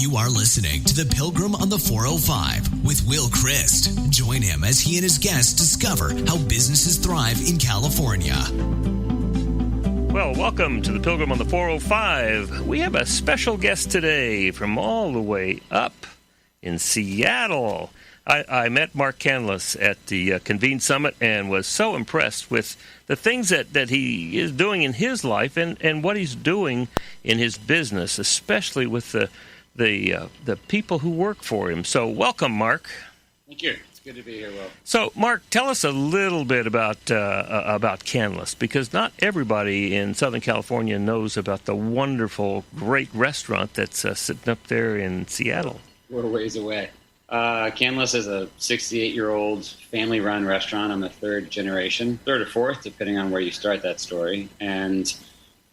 You are listening to The Pilgrim on the 405 with Will Christ. Join him as he and his guests discover how businesses thrive in California. Well, welcome to The Pilgrim on the 405. We have a special guest today from all the way up in Seattle. I met Mark Canlis at the Convene Summit and was so impressed with the things that he is doing in his life and what he's doing in his business, especially with the people who work for him. So welcome, Mark. Thank you. It's good to be here, Will. So, Mark, tell us a little bit about Canlis, because not everybody in Southern California knows about the wonderful, great restaurant that's sitting up there in Seattle. We're a ways away. Canlis is a 68-year-old family-run restaurant. I'm a third or fourth, depending on where you start that story. And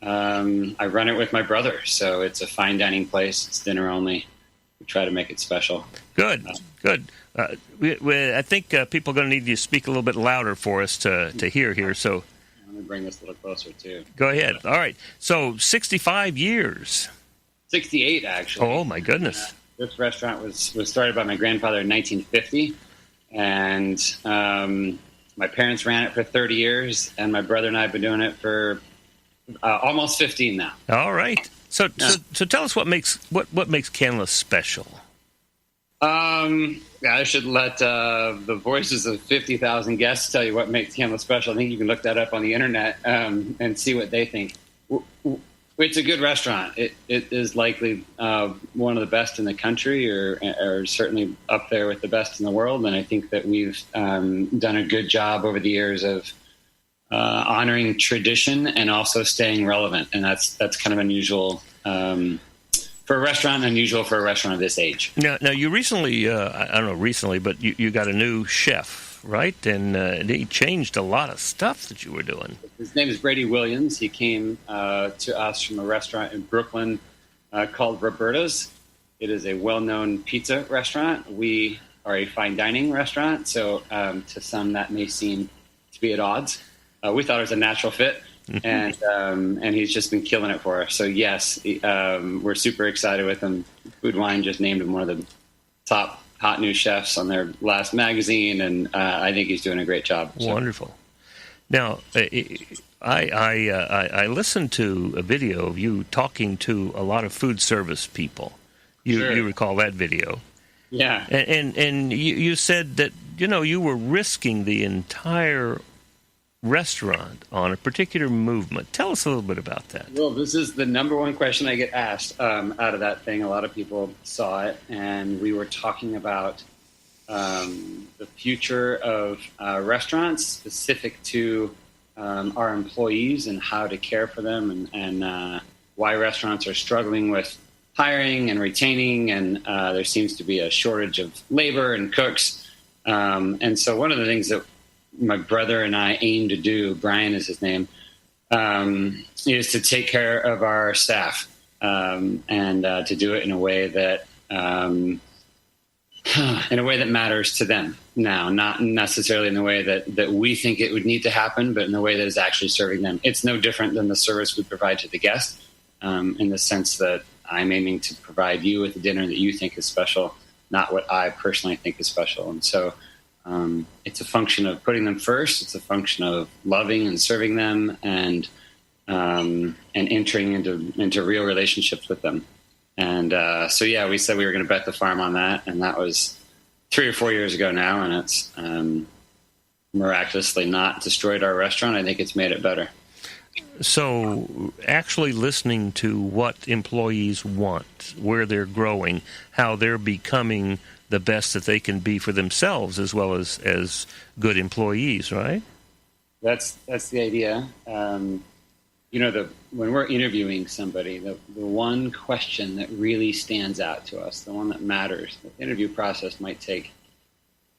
I run it with my brother, so it's a fine dining place. It's dinner only. We try to make it special. Good. I think people are going to need you to speak a little bit louder for us to hear here. So I'm going to bring this a little closer, too. Go ahead. All right. So 65 years. 68, actually. Oh, my goodness. This restaurant was started by my grandfather in 1950, and my parents ran it for 30 years, and my brother and I have been doing it for almost 15 now. All right. So tell us what makes Canlis special. I should let the voices of 50,000 guests tell you what makes Canlis special. I think you can look that up on the internet and see what they think. It's a good restaurant. It is likely one of the best in the country, or certainly up there with the best in the world. And I think that we've done a good job over the years of honoring tradition and also staying relevant. And that's kind of unusual for a restaurant, unusual for a restaurant of this age. Now you recently, I don't know recently, but you got a new chef. Right, and he changed a lot of stuff that you were doing. His name is Brady Williams. He came to us from a restaurant in Brooklyn called Roberta's. It is a well-known pizza restaurant. We are a fine dining restaurant, so to some that may seem to be at odds. We thought it was a natural fit, and he's just been killing it for us. So yes, we're super excited with him. Food Wine just named him one of the top hot new chefs on their last magazine, and I think he's doing a great job. So. Wonderful. Now, I listened to a video of you talking to a lot of food service people. You recall that video? Yeah. And you said that you were risking the entire restaurant on a particular movement. Tell us a little bit about that. Well, this is the number one question I get asked out of that thing. A lot of people saw it, and we were talking about the future of restaurants specific to our employees and how to care for them, and why restaurants are struggling with hiring and retaining, and there seems to be a shortage of labor and cooks. And so one of the things that my brother and I aim to do, Brian is his name, is to take care of our staff and to do it in a way that matters to them. Now, not necessarily in the way that we think it would need to happen, but in the way that is actually serving them. It's no different than the service we provide to the guest, in the sense that I'm aiming to provide you with a dinner that you think is special, not what I personally think is special. And so it's a function of putting them first. It's a function of loving and serving them, and entering into real relationships with them. And so we said we were going to bet the farm on that, and that was 3 or 4 years ago now, and it's miraculously not destroyed our restaurant. I think it's made it better. So actually listening to what employees want, where they're growing, how they're becoming the best that they can be for themselves as well as good employees, right? That's the idea. When we're interviewing somebody, the one question that really stands out to us, the one that matters, the interview process might take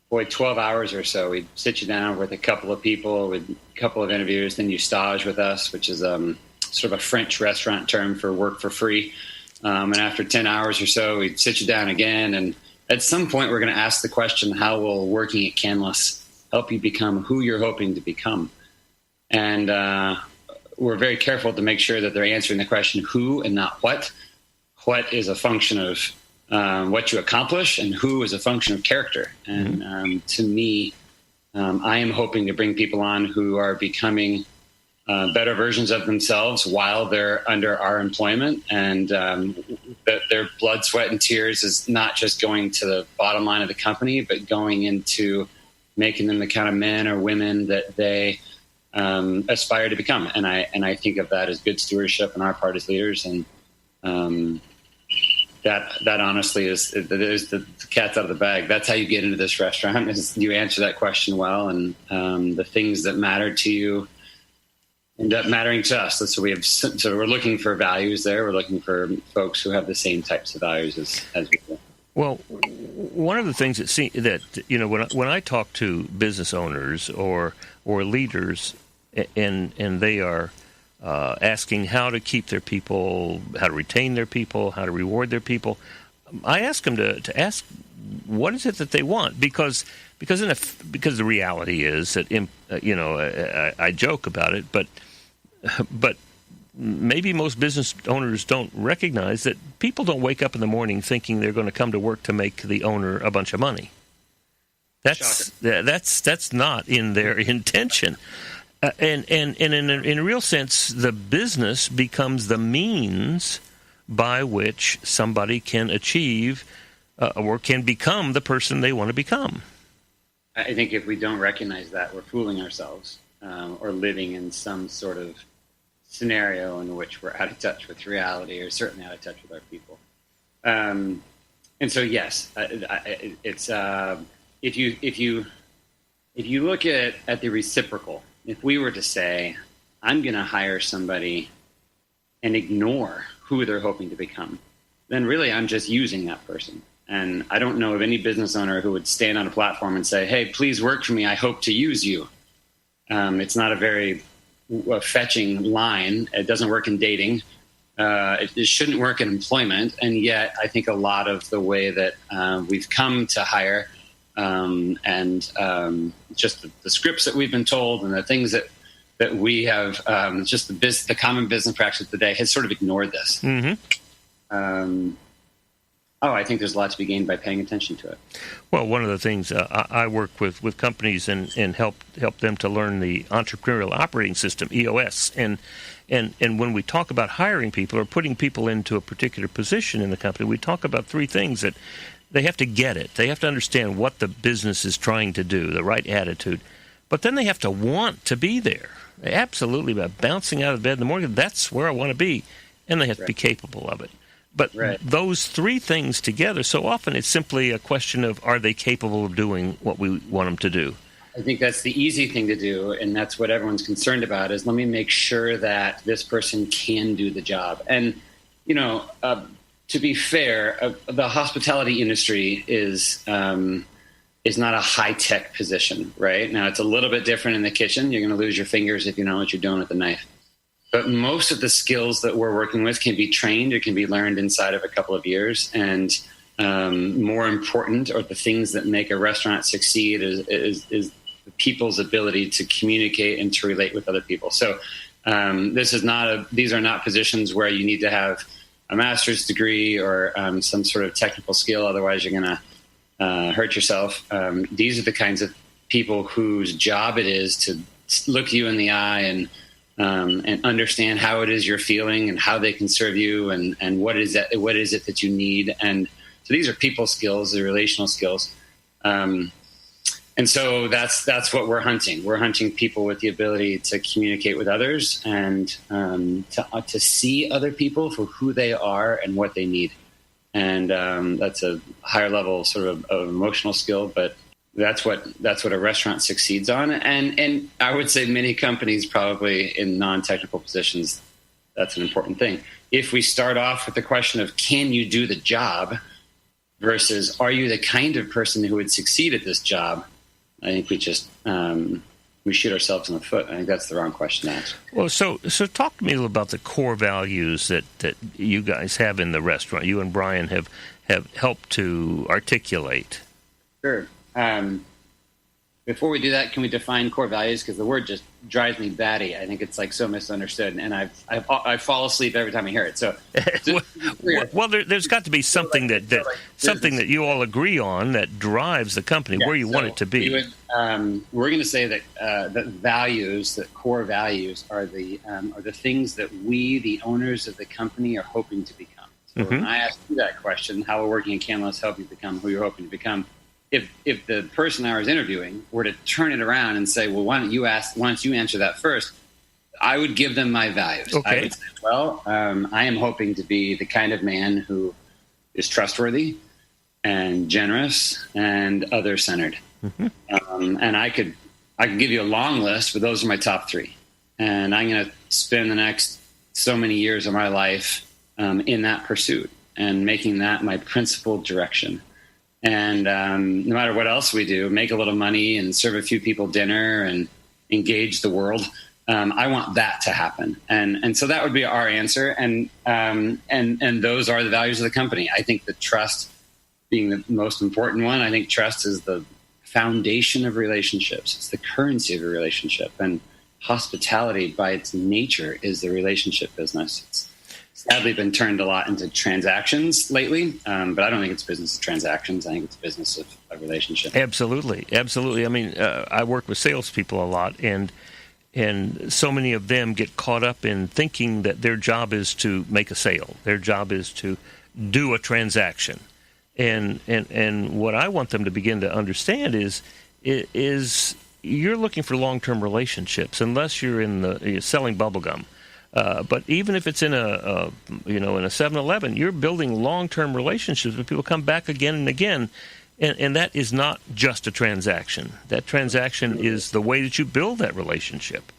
12 hours or so. We'd sit you down with a couple of people, with a couple of interviews, then you stage with us, which is sort of a French restaurant term for work for free. And after 10 hours or so, we'd sit you down again, and at some point, we're going to ask the question, how will working at Canlis help you become who you're hoping to become? And we're very careful to make sure that they're answering the question who and not what. What is a function of what you accomplish, and who is a function of character. And to me, I am hoping to bring people on who are becoming better versions of themselves while they're under our employment, and that their blood, sweat, and tears is not just going to the bottom line of the company, but going into making them the kind of men or women that they aspire to become. And I think of that as good stewardship on our part as leaders, and that honestly is the cat's out of the bag. That's how you get into this restaurant, is you answer that question well, and the things that matter to you end up mattering to us. So we're looking for values there. We're looking for folks who have the same types of values as we do. Well, one of the things that when I talk to business owners or leaders, and they are asking how to keep their people, how to retain their people, how to reward their people, I ask them to ask what is it that they want, because the reality is that I joke about it, but maybe most business owners don't recognize that people don't wake up in the morning thinking they're going to come to work to make the owner a bunch of money. That's not in their intention. And in a real sense, the business becomes the means by which somebody can achieve or can become the person they want to become. I think if we don't recognize that, we're fooling ourselves or living in some sort of scenario in which we're out of touch with reality, or certainly out of touch with our people. And so, yes, it's if you look at the reciprocal. If we were to say, I'm going to hire somebody and ignore who they're hoping to become, then really I'm just using that person. And I don't know of any business owner who would stand on a platform and say, hey, please work for me. I hope to use you. It's not a very fetching line. It doesn't work in dating. It shouldn't work in employment. And yet I think a lot of the way that we've come to hire just the scripts that we've been told and the things that we have, just the common business practice of the day has sort of ignored this. Mm-hmm. I think there's a lot to be gained by paying attention to it. Well, one of the things I work with companies and help them to learn the entrepreneurial operating system, EOS, and when we talk about hiring people or putting people into a particular position in the company, we talk about three things that they have to get it. They have to understand what the business is trying to do, the right attitude. But then they have to want to be there. Absolutely, about bouncing out of bed in the morning, that's where I want to be. And they have to be capable of it. But those three things together, so often it's simply a question of, are they capable of doing what we want them to do? I think that's the easy thing to do, and that's what everyone's concerned about, is let me make sure that this person can do the job. And, to be fair, the hospitality industry is not a high-tech position, right? Now, it's a little bit different in the kitchen. You're going to lose your fingers if you know what you're doing with the knife. But most of the skills that we're working with can be trained or can be learned inside of a couple of years. And more important, or the things that make a restaurant succeed, is the people's ability to communicate and to relate with other people. So these are not positions where you need to have a master's degree or some sort of technical skill. Otherwise, you're going to hurt yourself. These are the kinds of people whose job it is to look you in the eye and understand how it is you're feeling and how they can serve you and what is it that you need. And so these are people skills, the relational skills. And so that's what we're hunting. We're hunting people with the ability to communicate with others and to see other people for who they are and what they need. And that's a higher level sort of emotional skill, but that's what a restaurant succeeds on. And I would say many companies probably in non-technical positions, that's an important thing. If we start off with the question of, can you do the job versus are you the kind of person who would succeed at this job? I think we just we shoot ourselves in the foot. I think that's the wrong question to ask. Well, so talk to me a little about the core values that you guys have in the restaurant. You and Brian have helped to articulate. Sure. The before we do that, can we define core values? Because the word just drives me batty. I think it's like so misunderstood, and I fall asleep every time I hear it. So, well, there's got to be something something that you all agree on that drives the company where you want it to be. We're going to say that that values, that core values, are the things that we, the owners of the company, are hoping to become. So when I ask you that question, how will working at Canlis help you become who you're hoping to become? If the person I was interviewing were to turn it around and say, well, why don't you answer that first, I would give them my values. Okay. I would say, well, I am hoping to be the kind of man who is trustworthy and generous and other-centered. And I could give you a long list, but those are my top three. And I'm going to spend the next so many years of my life in that pursuit and making that my principal direction. And no matter what else we do, make a little money and serve a few people dinner and engage the world. I want that to happen. And so that would be our answer. And those are the values of the company. I think the trust being the most important one. I think trust is the foundation of relationships. It's the currency of a relationship. And hospitality by its nature is the relationship business. It's sadly been turned a lot into transactions lately, but I don't think it's business of transactions. I think it's business of a relationship. Absolutely. I mean, I work with salespeople a lot, and so many of them get caught up in thinking that their job is to make a sale. Their job is to do a transaction. And what I want them to begin to understand is you're looking for long-term relationships, unless you're selling bubblegum. But even if it's in a 7-Eleven, you're building long-term relationships with people come back again and again, and that is not just a transaction. That transaction is the way that you build that relationship.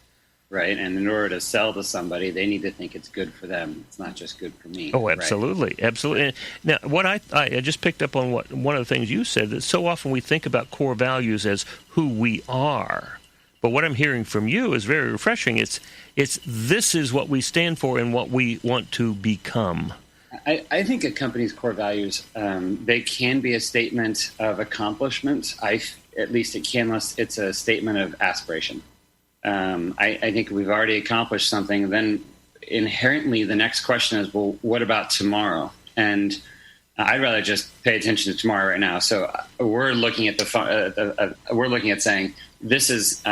Right, and in order to sell to somebody, they need to think it's good for them. It's not just good for me. Oh, absolutely, right? Absolutely. Now, what I just picked up on one of the things you said, that so often we think about core values as who we are. But what I'm hearing from you is very refreshing. It's this is what we stand for and what we want to become. I think a company's core values, they can be a statement of accomplishment. At least at Canlis, it's a statement of aspiration. I think we've already accomplished something. Then inherently, the next question is, well, what about tomorrow? And I'd rather just pay attention to tomorrow right now. So we're looking at we're looking at saying, this is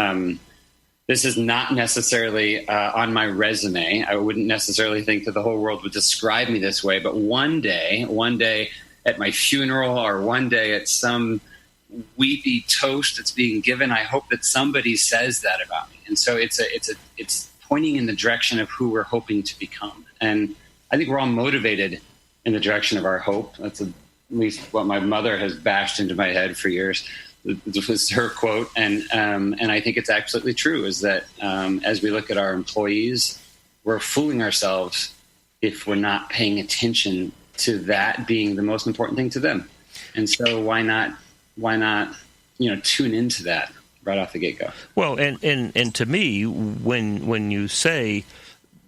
not necessarily on my resume. I wouldn't necessarily think that the whole world would describe me this way. But one day at my funeral, or one day at some weepy toast that's being given, I hope that somebody says that about me. And so it's pointing in the direction of who we're hoping to become. And I think we're all motivated in the direction of our hope. That's at least what my mother has bashed into my head for years. This was her quote, and I think it's absolutely true, is that as we look at our employees, we're fooling ourselves if we're not paying attention to that being the most important thing to them. And so why not tune into that right off the get-go? Well, and to me, when you say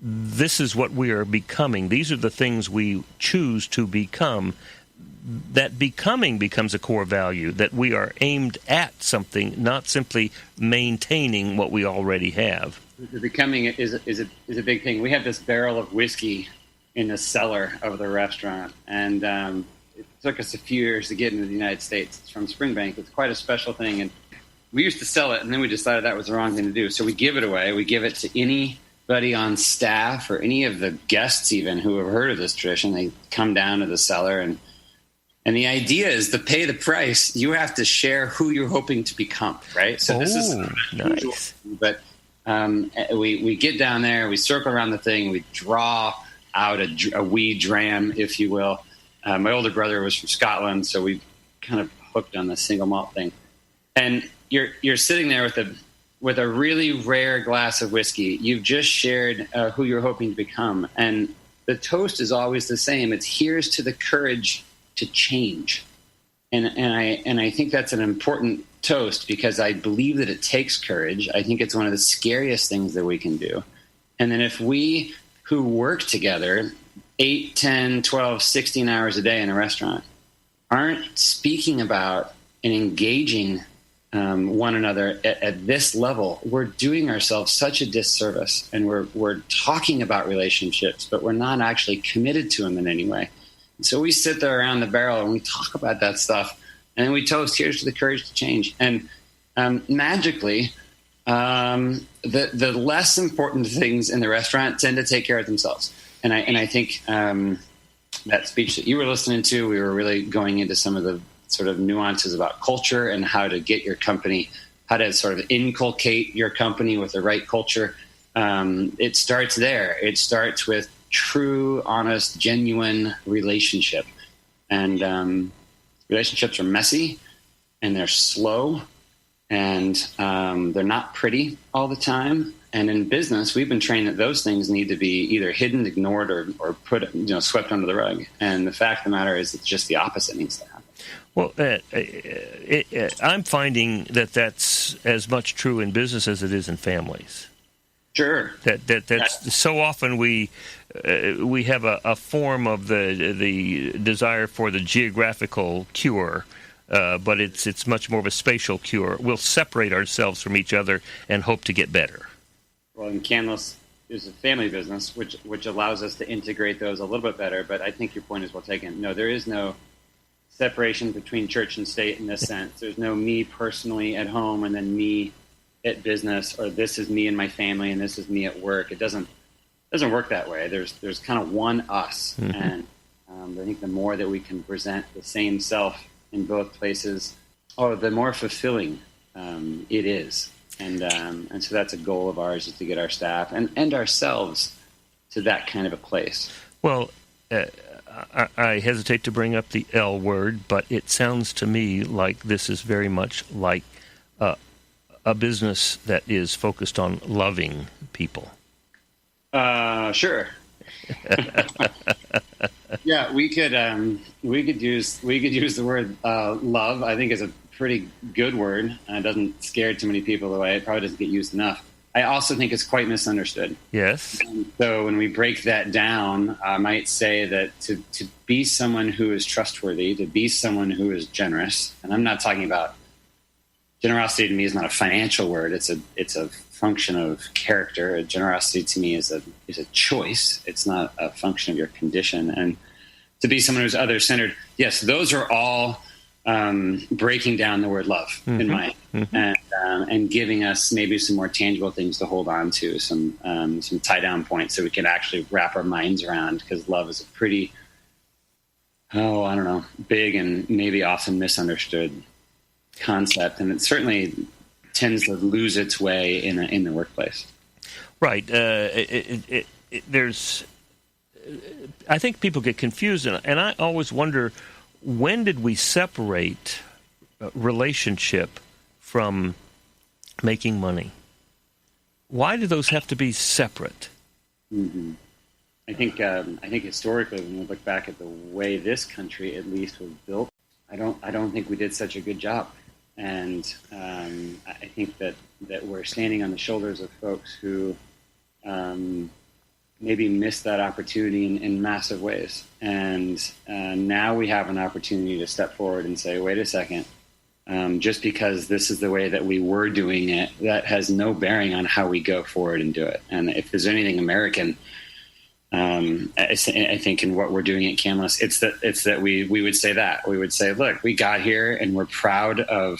this is what we are becoming, these are the things we choose to become, that becoming becomes a core value, that we are aimed at something, not simply maintaining what we already have. The becoming is a big thing. We have this barrel of whiskey in the cellar of the restaurant, and it took us a few years to get into the United States. It's from Springbank. It's quite a special thing, and we used to sell it, and then we decided that was the wrong thing to do. So we give it away. We give it to anybody on staff or any of the guests even who have heard of this tradition. They come down to the cellar, and the idea is to pay the price. You have to share who you're hoping to become, right? So this is nice. But we get down there, we circle around the thing, we draw out a wee dram, if you will. My older brother was from Scotland, so we kind of hooked on the single malt thing. And you're sitting there with a really rare glass of whiskey. You've just shared who you're hoping to become, and the toast is always the same. It's here's to the courage to change, and I think that's an important toast, because I believe that it takes courage. I think it's one of the scariest things that we can do. And then if we who work together 8, 10, 12, 16 hours a day in a restaurant aren't speaking about and engaging one another at this level, we're doing ourselves such a disservice, and we're talking about relationships, but we're not actually committed to them in any way. And so we sit there around the barrel and we talk about that stuff, and then we toast, here's to the courage to change. And magically, the less important things in the restaurant tend to take care of themselves. And I think that speech that you were listening to, we were really going into some of the sort of nuances about culture and how to get your company, how to sort of inculcate your company with the right culture. It starts there. It starts with true, honest, genuine relationship. And relationships are messy, and they're slow, and they're not pretty all the time. And in business, we've been trained that those things need to be either hidden, ignored, or put, swept under the rug. And the fact of the matter is, it's just the opposite needs to happen. Well, I'm finding that that's as much true in business as it is in families. Sure. That's so often we have a form of the desire for the geographical cure, but it's much more of a spatial cure. We'll separate ourselves from each other and hope to get better. Well, in Canlis is a family business, which allows us to integrate those a little bit better. But I think your point is well taken. No, there is no separation between church and state in this sense. There's no me personally at home and then me at business, or this is me and my family and this is me at work. It doesn't work that way. There's kind of one us. Mm-hmm. And I think the more that we can present the same self in both places, the more fulfilling it is. And so that's a goal of ours, is to get our staff and ourselves to that kind of a place. Well, I hesitate to bring up the L word, but it sounds to me like this is very much like a business that is focused on loving people. Sure. Yeah, we could use the word love. I think is a pretty good word. It doesn't scare too many people away. It probably doesn't get used enough. I also think it's quite misunderstood. Yes. And so when we break that down, I might say that to be someone who is trustworthy, to be someone who is generous, and I'm not talking about generosity. To me is not a financial word. It's a function of character. Generosity to me is a choice. It's not a function of your condition. And to be someone who's other-centered, yes, those are all breaking down the word love, mm-hmm. in my and giving us maybe some more tangible things to hold on to, some tie-down points that we can actually wrap our minds around, because love is a pretty, big and maybe often misunderstood concept, and it certainly tends to lose its way in the workplace. Right. There's, I think people get confused, and I always wonder, when did we separate relationship from making money? Why do those have to be separate? Mm-hmm. I think historically, when we look back at the way this country at least was built, I don't think we did such a good job. And I think that we're standing on the shoulders of folks who maybe missed that opportunity in massive ways. And now we have an opportunity to step forward and say, wait a second, just because this is the way that we were doing it, that has no bearing on how we go forward and do it. And if there's anything American, I think in what we're doing at Canlis, it's that we would say that. We would say, look, we got here and we're proud of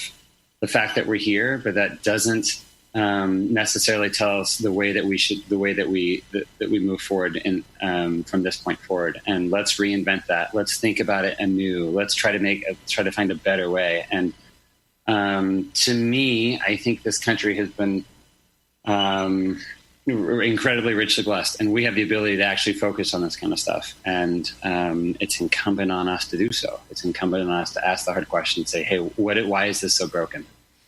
the fact that we're here, but that doesn't necessarily tell us the way that we move forward from this point forward. And let's reinvent that. Let's think about it anew. Let's try to find a better way. And to me, I think this country has been incredibly richly blessed, and we have the ability to actually focus on this kind of stuff. And it's incumbent on us to do so. It's incumbent on us to ask the hard question, say, hey, why is this so broken?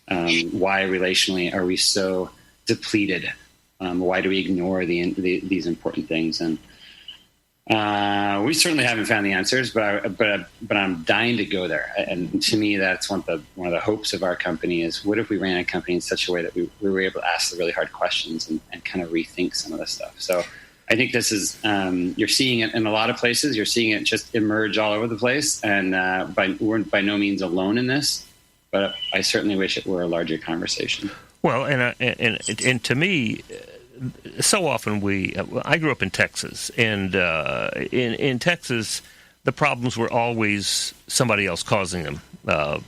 Why relationally are we so depleted? Why do we ignore these important things? And we certainly haven't found the answers, but I'm dying to go there. And to me, that's one of the hopes of our company is, what if we ran a company in such a way that we were able to ask the really hard questions and kind of rethink some of this stuff. So I think this is, you're seeing it in a lot of places. You're seeing it just emerge all over the place. And we're by no means alone in this. but I certainly wish it were a larger conversation. Well, and to me, so often I grew up in Texas, and in Texas, the problems were always somebody else causing them,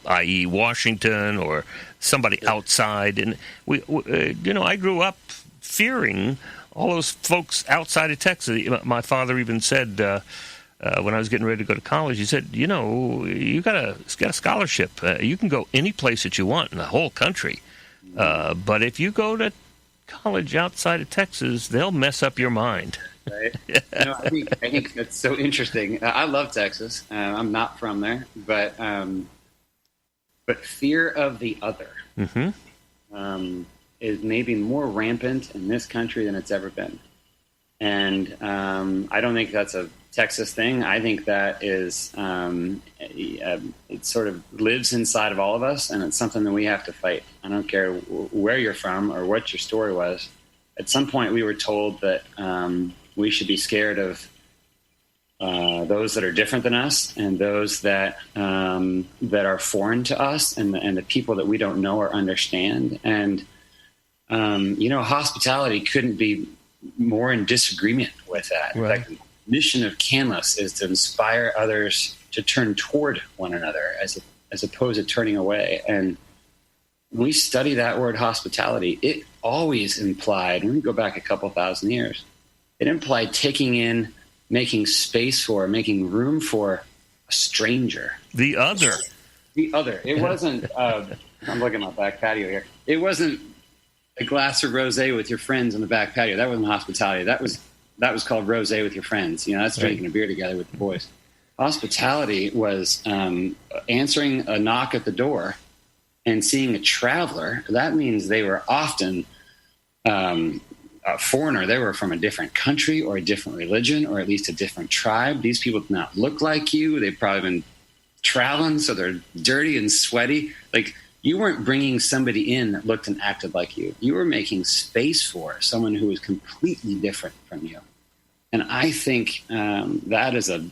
i.e. Washington or somebody outside. And I grew up fearing all those folks outside of Texas. My father even said, when I was getting ready to go to college, he said, you got a scholarship. You can go any place that you want in the whole country. But if you go to college outside of Texas, they'll mess up your mind. Right. I think that's so interesting. I love Texas. I'm not from there, but fear of the other is maybe more rampant in this country than it's ever been. And I don't think that's a Texas thing. I think that is it sort of lives inside of all of us, and it's something that we have to fight. I don't care where you're from or what your story was. At some point, we were told that we should be scared of those that are different than us, and those that are foreign to us, and the people that we don't know or understand. And hospitality couldn't be more in disagreement with that. Right. Like, the mission of Canlis is to inspire others to turn toward one another as opposed to turning away. And when we study that word hospitality, it always implied, when we go back a couple thousand years, it implied taking in, making space for, making room for a stranger. The other. It wasn't, I'm looking at my back patio here. It wasn't a glass of rosé with your friends on the back patio. That wasn't hospitality. That was called rosé with your friends. That's drinking a beer together with the boys. Hospitality was answering a knock at the door and seeing a traveler. That means they were often a foreigner. They were from a different country or a different religion or at least a different tribe. These people did not look like you. They've probably been traveling, so they're dirty and sweaty. Like, you weren't bringing somebody in that looked and acted like you. You were making space for someone who was completely different from you. And I think that is a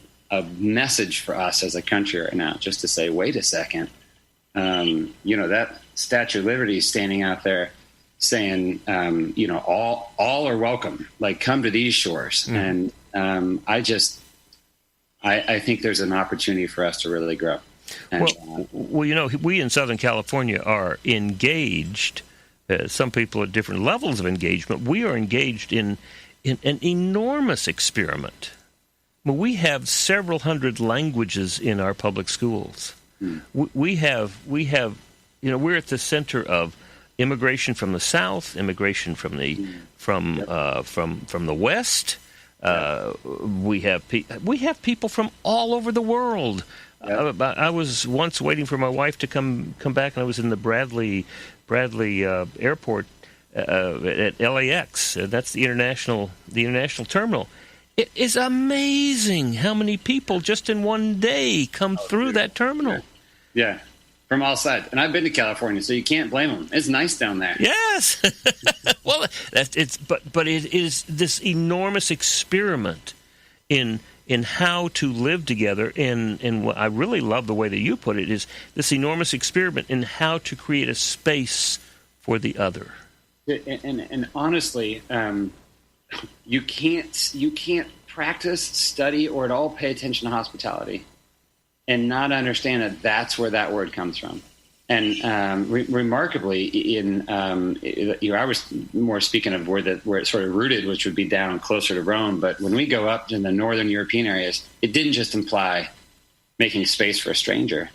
message for us as a country right now, just to say, wait a second. That Statue of Liberty is standing out there saying, all are welcome. Like, come to these shores. Mm. And I think there's an opportunity for us to really grow. And, we in Southern California are engaged. Some people at different levels of engagement. We are engaged in an enormous experiment. We have several hundred languages in our public schools. Mm. We're at the center of immigration from the South, immigration from the from the West. We have people from all over the world. I was once waiting for my wife to come back, and I was in the Bradley airport at LAX. That's the international terminal. It is amazing how many people just in one day come through that terminal. Yeah, from all sides. And I've been to California, so you can't blame them. It's nice down there. Yes. Well, but it is this enormous experiment in how to live together, and what I really love the way that you put it is this enormous experiment in how to create a space for the other. And honestly, you can't practice, study, or at all pay attention to hospitality and not understand that that's where that word comes from. And remarkably, I was more speaking of where it sort of rooted, which would be down closer to Rome. But when we go up in the northern European areas, it didn't just imply making space for a stranger.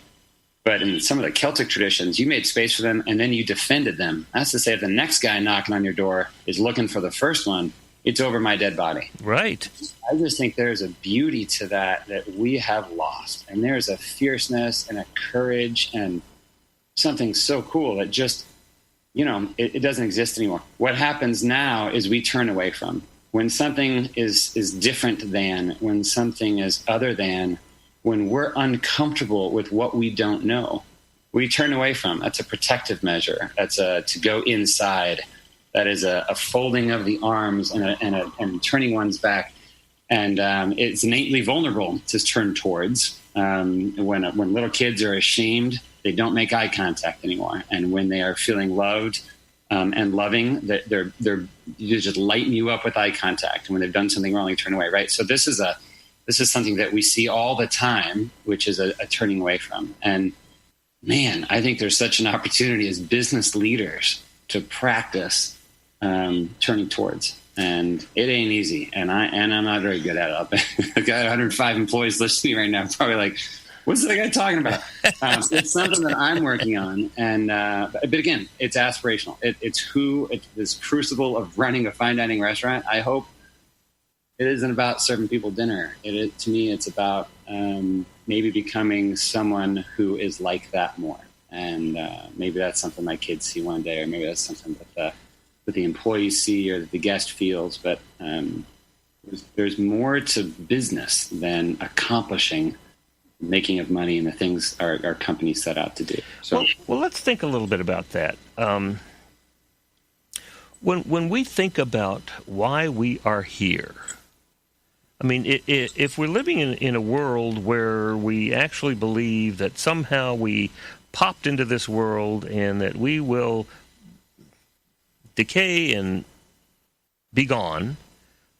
But in some of the Celtic traditions, you made space for them, and then you defended them. That's to say, if the next guy knocking on your door is looking for the first one, it's over my dead body. Right. I just think there's a beauty to that we have lost. And there's a fierceness and a courage and something so cool that just, it doesn't exist anymore. What happens now is we turn away from. When something is different than, when something is other than, when we're uncomfortable with what we don't know, we turn away from. That's a protective measure. That's to go inside. That is a folding of the arms and turning one's back. And it's innately vulnerable to turn towards. When little kids are ashamed they don't make eye contact anymore. And when they are feeling loved and loving, they're just lighten you up with eye contact. And when they've done something wrong, they turn away, right? So this is something that we see all the time, which is a turning away from. And man, I think there's such an opportunity as business leaders to practice turning towards. And it ain't easy. And I'm not very good at it. I've got 105 employees listening right now, probably like, what's that guy talking about? It's something that I'm working on. And but again, it's aspirational. It's this crucible of running a fine dining restaurant. I hope it isn't about serving people dinner. To me, it's about maybe becoming someone who is like that more. And maybe that's something my kids see one day, or maybe that's something that the employees see or that the guest feels. But there's more to business than accomplishing making of money and the things our company set out to do. So, well, let's think a little bit about that. When we think about why we are here, I mean, if we're living in a world where we actually believe that somehow we popped into this world and that we will decay and be gone,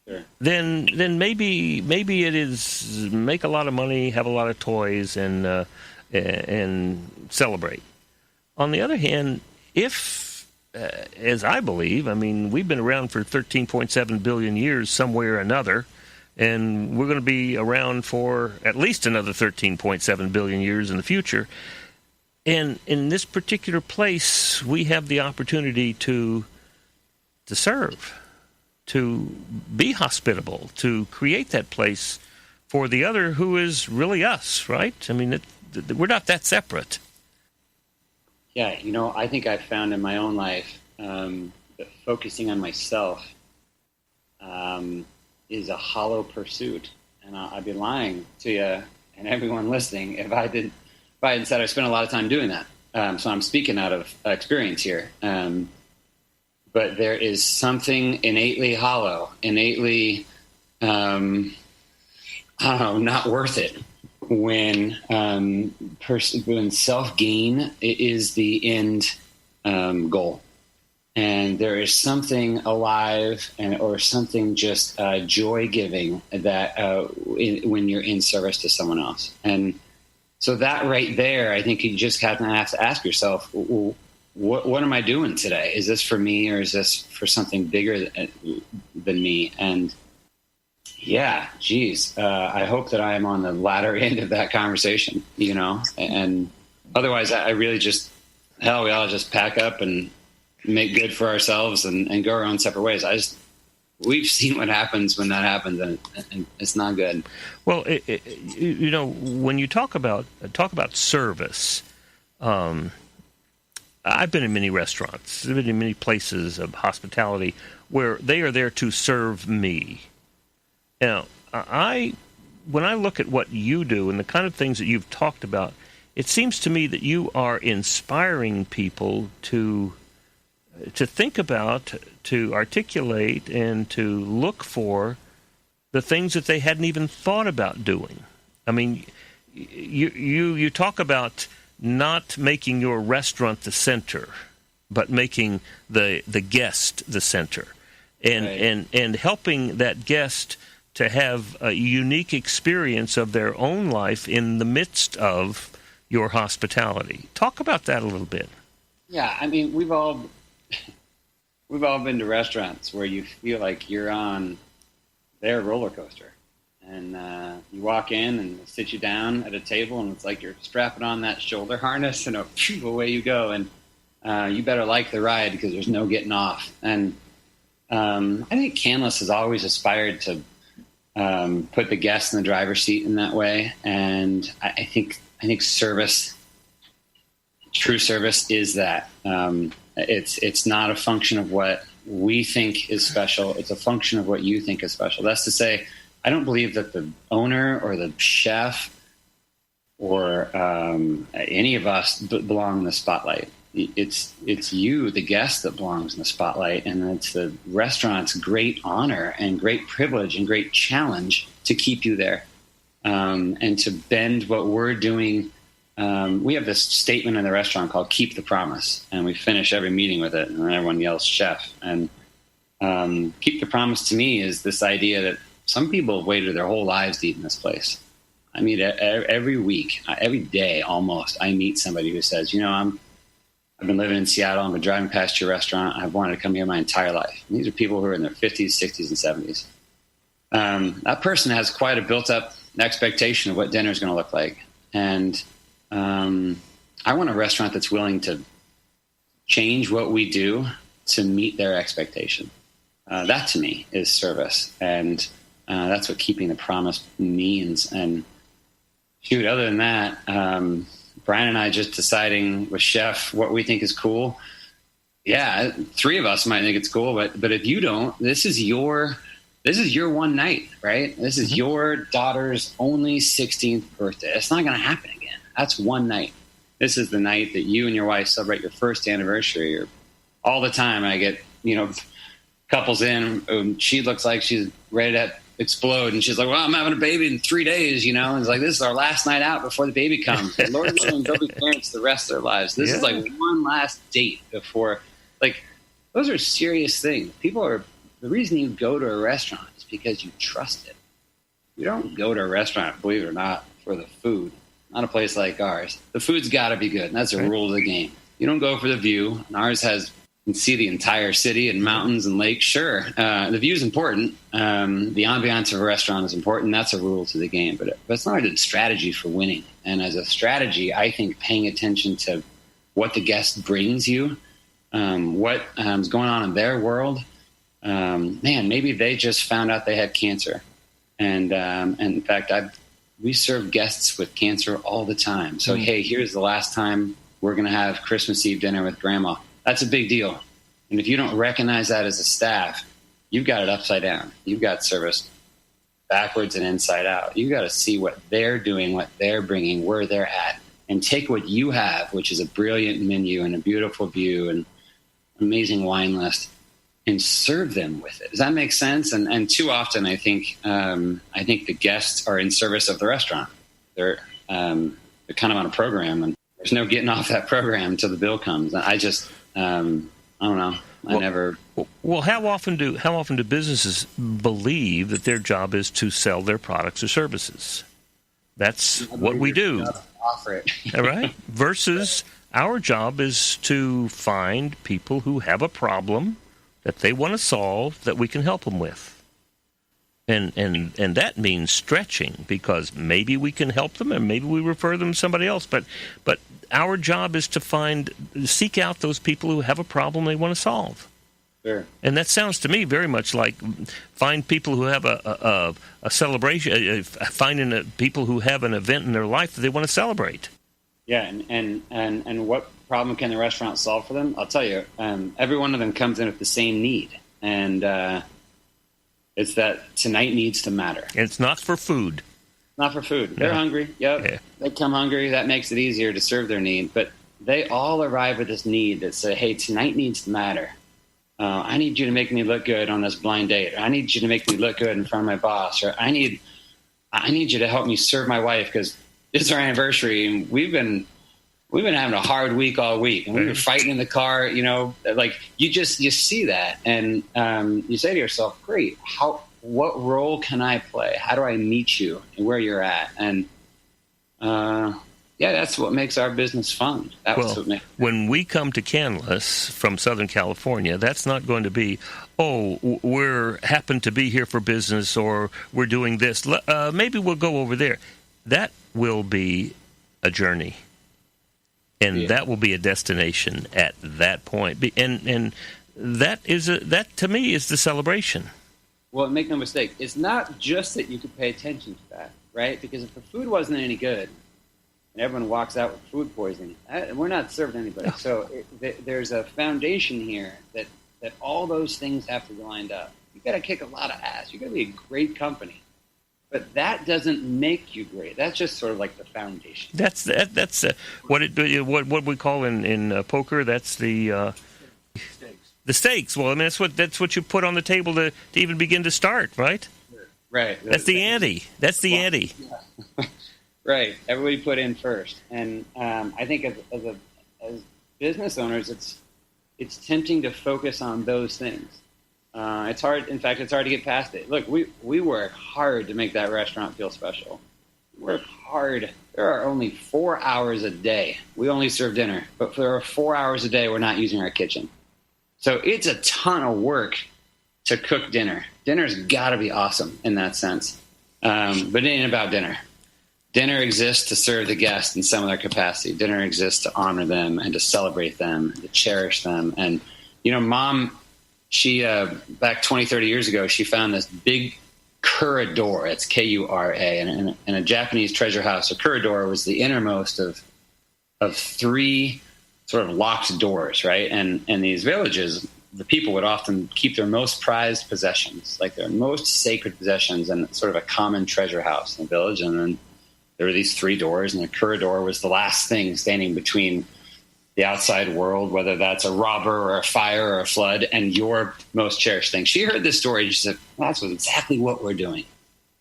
sure, then maybe it is make a lot of money, have a lot of toys, and celebrate. On the other hand, if as I believe, I mean, we've been around for 13.7 billion years somewhere or another, and we're going to be around for at least another 13.7 billion years in the future. And in this particular place, we have the opportunity to serve, to be hospitable, to create that place for the other who is really us, right? I mean, we're not that separate. Yeah, I think I've found in my own life that focusing on myself is a hollow pursuit. And I'd be lying to you and everyone listening if I hadn't said I spent a lot of time doing that. So I'm speaking out of experience here. But there is something innately hollow, innately, not worth it when self-gain is the end goal. And there is something alive or something just joy-giving that when you're in service to someone else. And so that right there, I think you just have to ask yourself, what am I doing today? Is this for me, or is this for something bigger than me? And yeah, geez, I hope that I am on the latter end of that conversation, and otherwise I really we all just pack up and make good for ourselves and go our own separate ways. We've seen what happens when that happens, and it's not good. Well, when you talk about service, I've been in many restaurants, I've been in many places of hospitality where they are there to serve me. Now, when I look at what you do and the kind of things that you've talked about, it seems to me that you are inspiring people to think about, to articulate, and to look for the things that they hadn't even thought about doing. I mean, you talk about not making your restaurant the center, but making the guest the center, and right, and helping that guest to have a unique experience of their own life in the midst of your hospitality. Talk about that a little bit. Yeah, I mean, we've all been to restaurants where you feel like you're on their roller coaster. And you walk in and they sit you down at a table, and it's like you're strapping on that shoulder harness, and away you go. And you better like the ride because there's no getting off. And I think Canlis has always aspired to put the guest in the driver's seat in that way. And I think service, true service, is that. It's not a function of what we think is special. It's a function of what you think is special. That's to say, I don't believe that the owner or the chef or any of us belong in the spotlight. It's you, the guest, that belongs in the spotlight, and it's the restaurant's great honor and great privilege and great challenge to keep you there, and to bend what we're doing we have this statement in the restaurant called "Keep the Promise," and we finish every meeting with it, and then everyone yells "Chef." And "Keep the Promise" to me is this idea that some people have waited their whole lives to eat in this place. I mean, every week, every day almost, I meet somebody who says, I've been living in Seattle. I've been driving past your restaurant. I've wanted to come here my entire life. And these are people who are in their 50s, 60s, and 70s. That person has quite a built-up expectation of what dinner is going to look like. And I want a restaurant that's willing to change what we do to meet their expectation. That, to me, is service. And that's what keeping the promise means. And shoot, other than that, Brian and I just deciding with Chef what we think is cool. Yeah, 3 of us might think it's cool, but if you don't, this is your one night, right? This is your daughter's only 16th birthday. It's not going to happen again. That's one night. This is the night that you and your wife celebrate your first anniversary. Or all the time I get, couples in, she looks like she's ready to explode, and she's like, well, I'm having a baby in 3 days, and it's like, this is our last night out before the baby comes. And Lord willing, they'll be parents the rest of their lives. This is like one last date before, those are serious things. The reason you go to a restaurant is because you trust it. You don't go to a restaurant, believe it or not, for the food. Not a place like ours. The food's got to be good, and that's a rule of the game. You don't go for the view, and ours has, you can see the entire city and mountains and lakes. Sure, the view is important. The ambiance of a restaurant is important. That's a rule to the game, but it's not a good strategy for winning. And as a strategy, I think paying attention to what the guest brings you, what is going on in their world. Maybe they just found out they had cancer, and in fact, we serve guests with cancer all the time. So hey, here's the last time we're going to have Christmas Eve dinner with Grandma. That's a big deal. And if you don't recognize that as a staff, you've got it upside down. You've got service backwards and inside out. You've got to see what they're doing, what they're bringing, where they're at, and take what you have, which is a brilliant menu and a beautiful view and amazing wine list, and serve them with it. Does that make sense? And too often, I think the guests are in service of the restaurant. They're kind of on a program, and there's no getting off that program until the bill comes. I just I don't know. Well, how often do businesses believe that their job is to sell their products or services? That's what we do. Offer it. All right. Versus our job is to find people who have a problem that they want to solve that we can help them with. And that means stretching, because maybe we can help them and maybe we refer them to somebody else. But our job is to seek out those people who have a problem they want to solve. Sure. And that sounds to me very much like find people who have a celebration, finding people who have an event in their life that they want to celebrate. Yeah, and what problem can the restaurant solve for them? I'll tell you, every one of them comes in with the same need, and it's that tonight needs to matter. And it's not for food. Not for food. They're hungry. Yep. Yeah. They come hungry. That makes it easier to serve their need. But they all arrive with this need that say, hey, tonight needs to matter. I need you to make me look good on this blind date. Or I need you to make me look good in front of my boss. Or I need you to help me serve my wife because it's our anniversary and we've been having a hard week all week, and we were fighting in the car. You see that, and you say to yourself, "Great, what role can I play? How do I meet you and where you're at?" And that's what makes our business fun. When we come to Canlis from Southern California, that's not going to be, we're happen to be here for business, or we're doing this. Maybe we'll go over there. That will be a journey. And that will be a destination at that point. And that to me is the celebration. Well, make no mistake, it's not just that you could pay attention to that, right? Because if the food wasn't any good and everyone walks out with food poisoning, we're not serving anybody. No. So there's a foundation here that all those things have to be lined up. You got to kick a lot of ass. You got to be a great company. But that doesn't make you great. That's just sort of like the foundation. That's what we call in poker. That's the stakes. Well, I mean that's what you put on the table to even begin to start, right? Right. That's the ante. That's the ante. Yeah. Right. Everybody put in first. And I think as business owners, it's tempting to focus on those things. It's hard. In fact, it's hard to get past it. Look, we work hard to make that restaurant feel special. We work hard. There are only 4 hours a day. We only serve dinner, but there are 4 hours a day we're not using our kitchen. So it's a ton of work to cook dinner. Dinner's got to be awesome in that sense. But it ain't about dinner. Dinner exists to serve the guest in some of their capacity. Dinner exists to honor them and to celebrate them, to cherish them. And, Mom, she, back 20, 30 years ago, she found this big corridor. It's Kura. And in a Japanese treasure house, a corridor was the innermost of three sort of locked doors, right? And in these villages, the people would often keep their most prized possessions, like their most sacred possessions, in sort of a common treasure house in the village. And then there were these three doors, and the corridor was the last thing standing between the outside world, whether that's a robber or a fire or a flood, and your most cherished thing. She heard this story, and she said, that's exactly what we're doing.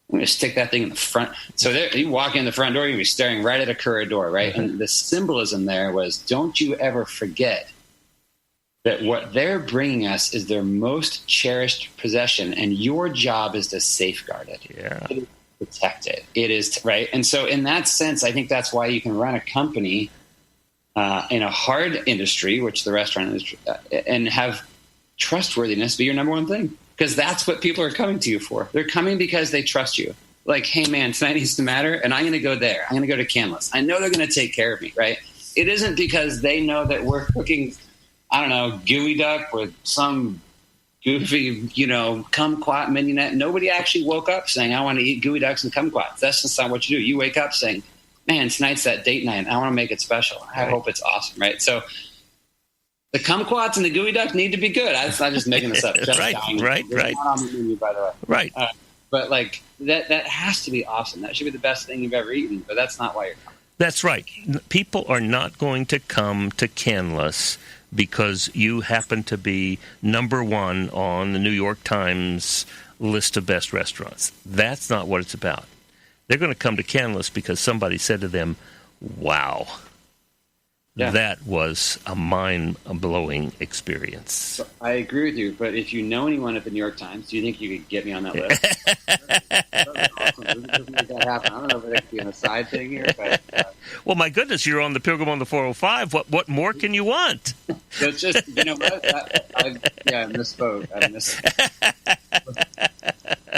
I'm going to stick that thing in the front. So there, you walk in the front door, you're going to be staring right at a corridor, right? Mm-hmm. And the symbolism there was, don't you ever forget that what they're bringing us is their most cherished possession, and your job is to safeguard it. Yeah. Protect it. It is, right? And so in that sense, I think that's why you can run a company in a hard industry, which the restaurant industry, and have trustworthiness be your number one thing. Because that's what people are coming to you for. They're coming because they trust you. Like, hey, man, tonight needs to matter, and I'm going to go there. I'm going to go to Canlis. I know they're going to take care of me, right? It isn't because they know that we're cooking, I don't know, gooey duck with some goofy, kumquat mignonette. Nobody actually woke up saying, I want to eat gooey ducks and kumquats. That's just not what you do. You wake up saying, man, tonight's that date night. I want to make it special. I hope it's awesome, right? So the kumquats and the gooey duck need to be good. I'm not just making this up. Right. Not on the menu, by the way. Right. But like that has to be awesome. That should be the best thing you've ever eaten. But that's not why you're coming. That's right. People are not going to come to Canlis because you happen to be number one on the New York Times list of best restaurants. That's not what it's about. They're going to come to Canlis because somebody said to them, wow. Yeah. That was a mind-blowing experience. So I agree with you, but if you know anyone at the New York Times, do you think you could get me on that list? That awesome. Make that happen. I don't know if it could be an aside thing here, but well, my goodness, you're on the Pilgrim on the 405. What more can you want? It's just, you know what? I misspoke.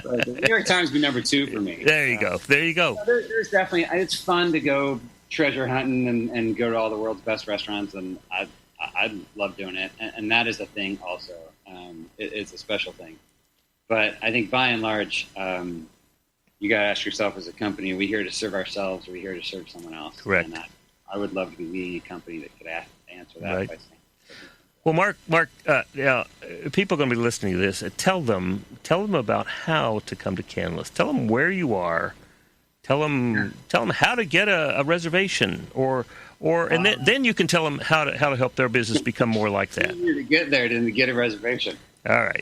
The New York Times would be number two for me. There you go. There's definitely, it's fun to go treasure hunting and go to all the world's best restaurants, and I love doing it, and that is a thing also. It's a special thing, but I think by and large, you got to ask yourself, as a company, are we here to serve ourselves, or are we here to serve someone else? Correct. And I would love to be leading a company that could answer that. Right. By saying, well, Mark, people are going to be listening to this. Tell them about how to come to Canlis. Tell them where you are. Tell them how to get a reservation, and then you can tell them how to help their business become more like that. It's easier to get there than to get a reservation. All right.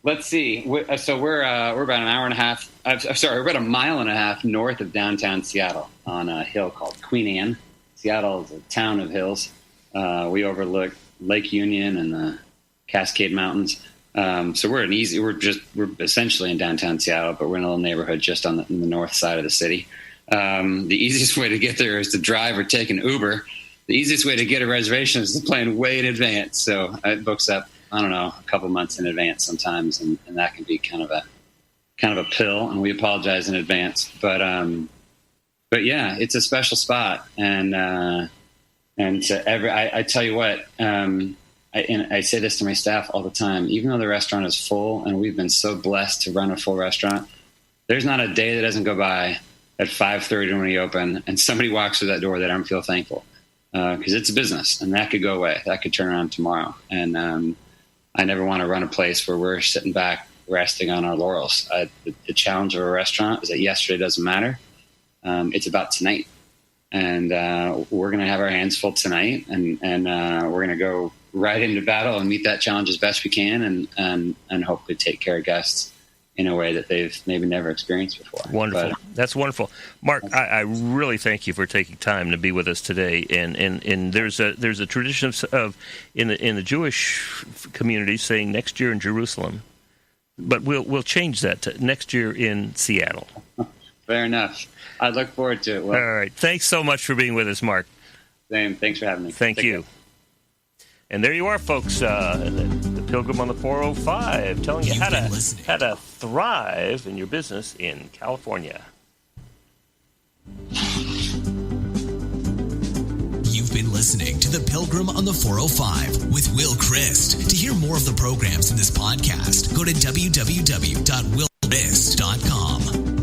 Let's see. So we're about an hour and a half. We're about a mile and a half north of downtown Seattle on a hill called Queen Anne. Seattle is a town of hills. We overlook Lake Union and the Cascade Mountains. So we're essentially in downtown Seattle, but we're in a little neighborhood just in the north side of the city. The easiest way to get there is to drive or take an Uber. The easiest way to get a reservation is to plan way in advance. So it books up, I don't know, a couple months in advance sometimes, and that can be kind of a pill. And we apologize in advance, but yeah, it's a special spot, and I tell you what. I say this to my staff all the time, even though the restaurant is full and we've been so blessed to run a full restaurant, there's not a day that doesn't go by at 5:30 when we open and somebody walks through that door that I don't feel thankful, because it's a business and that could go away. That could turn around tomorrow. And I never want to run a place where we're sitting back resting on our laurels. The challenge of a restaurant is that yesterday doesn't matter. It's about tonight. And we're going to have our hands full tonight, and we're going to go right into battle and meet that challenge as best we can, and hopefully take care of guests in a way that they've maybe never experienced before. Wonderful. That's wonderful. Mark, I really thank you for taking time to be with us today. And there's a tradition of in the Jewish community saying next year in Jerusalem, but we'll change that to next year in Seattle. Fair enough. I look forward to it. Will. All right. Thanks so much for being with us, Mark. Same. Thanks for having me. Thank you. Care. And there you are, folks. The Pilgrim on the 405, telling you how to thrive in your business in California. You've been listening to The Pilgrim on the 405 with Will Christ. To hear more of the programs in this podcast, go to www.willchrist.com.